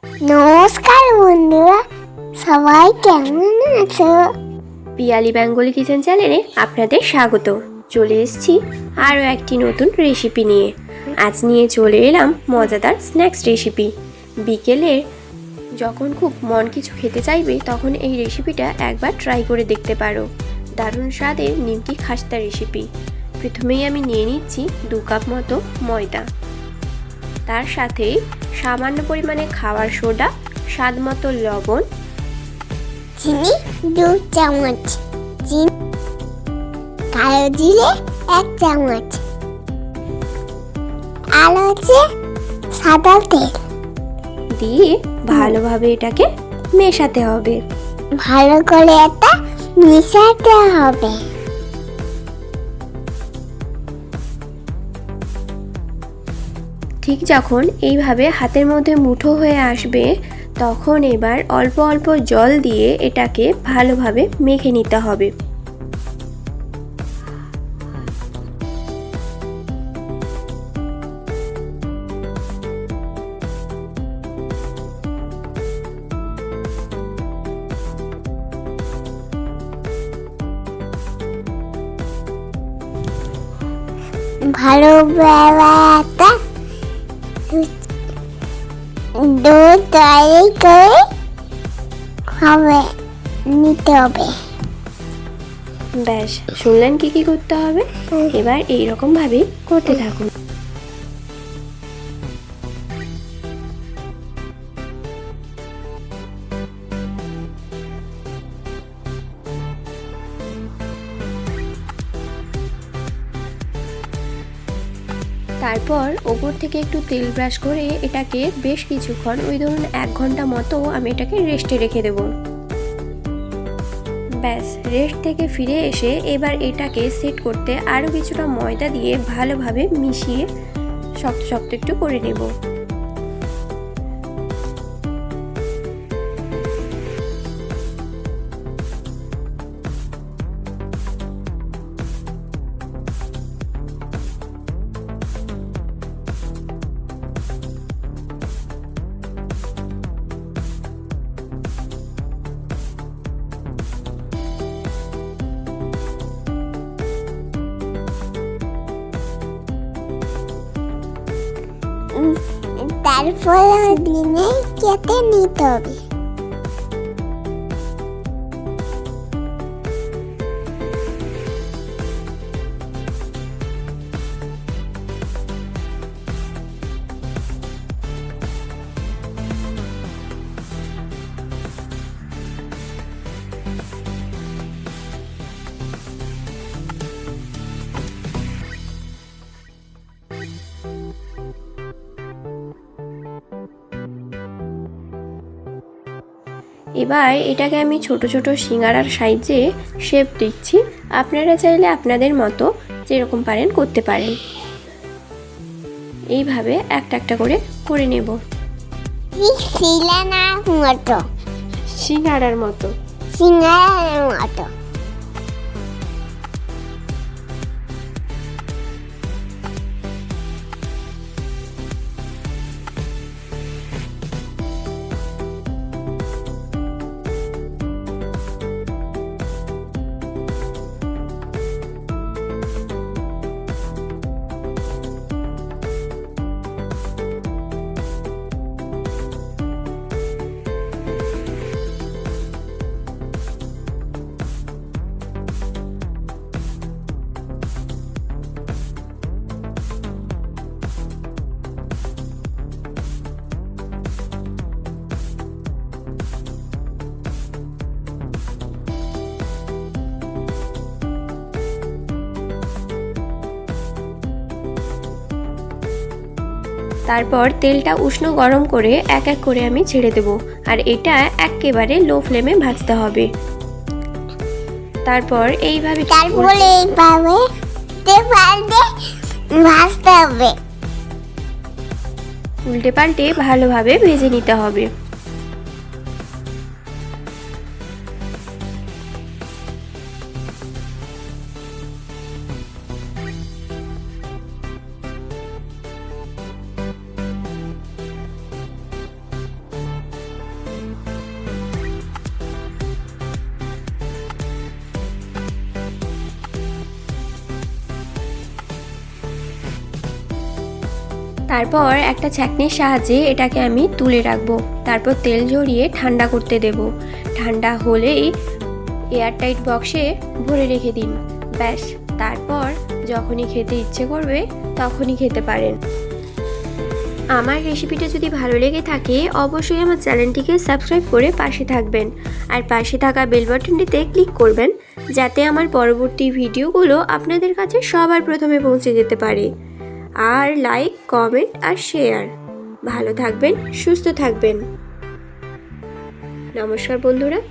নমস্কার বন্ধুরা, সবাই কেমন আছো? পিয়ালি বেঙ্গলি কিচেন চ্যানেলে আপনাদের স্বাগত। চলে এসেছি আরও একটি নতুন রেসিপি নিয়ে। আজ নিয়ে চলে এলাম মজাদার স্ন্যাক্স রেসিপি। বিকেলে যখন খুব মন কিছু খেতে চাইবে তখন এই রেসিপিটা একবার ট্রাই করে দেখতে পারো। দারুণ স্বাদের নিমকি খাস্তা রেসিপি। প্রথমেই আমি নিয়ে নিচ্ছি 2 কাপ মতো ময়দা, তার সাথে সামান্য পরিমাণে খাবার সোডা, স্বাদ মতো লবণ, চিনি 2 চামচ, কালো জিরে 1 চামচ, আর হচ্ছে সাদা তেল দিয়ে ভালোভাবে এটাকে মেশাতে হবে। ভালো করে এটা মিশাতে হবে। ঠিক যখন এইভাবে হাতের মধ্যে মুঠো হয়ে আসবে তখন এবার অল্প অল্প জল দিয়ে এটাকে ভালোভাবে মেখে নিতে হবে। ভালোভাবে দুধ তৈরি করে হবে নিতে হবে। ব্যাস, শুনলেন কি করতে হবে? এবার এইরকম ভাবে করতে থাকুন। তারপর ওপর থেকে একটু তেল ব্রাশ করে এটাকে বেশ কিছুক্ষণ, ওই ধরুন 1 ঘন্টা মতো আমি এটাকে রেস্টে রেখে দেব। ব্যাস, রেস্ট থেকে ফিরে এসে এবার এটাকে সেট করতে আরও কিছুটা ময়দা দিয়ে ভালোভাবে মিশিয়ে শক্ত শক্ত একটু করে নেব। তারপরে দিনে কেটে নিতে হবে। এবার এটাকে আমি ছোট ছোট সিঙ্গারার সাইজে শেপ দিচ্ছি। আপনারা চাইলে আপনাদের মতো যেরকম পারেন করতে পারেন। এইভাবে একটা একটা করে নেব। সিঙ্গারার মতো। তারপর তেলটা উষ্ণ গরম করে এক এক করে আমি ছেড়ে দেব। আর এটা একেবারে লো ফ্লেমে ভাজতে হবে। তারপর এইভাবে ভাজতে হবে। উল্টে পাল্টে ভালোভাবে ভেজে নিতে হবে। তারপর একটা ছাঁকনির সাহায্যে এটাকে আমি তুলে রাখবো। তারপর তেল ঝরিয়ে ঠান্ডা করতে দেব। ঠান্ডা হলেই এয়ারটাইট বক্সে ভরে রেখে দিন। ব্যাস, তারপর যখনই খেতে ইচ্ছে করবে তখনই খেতে পারেন। আমার রেসিপিটা যদি ভালো লেগে থাকে অবশ্যই আমার চ্যানেলটিকে সাবস্ক্রাইব করে পাশে থাকবেন, আর পাশে থাকা বেল বাটনটিতে ক্লিক করবেন যাতে আমার পরবর্তী ভিডিওগুলো আপনাদের কাছে সবার প্রথমে পৌঁছে যেতে পারে। আর লাইক, কমেন্ট আর শেয়ার। ভালো থাকবেন, সুস্থ থাকবেন। নমস্কার বন্ধুরা।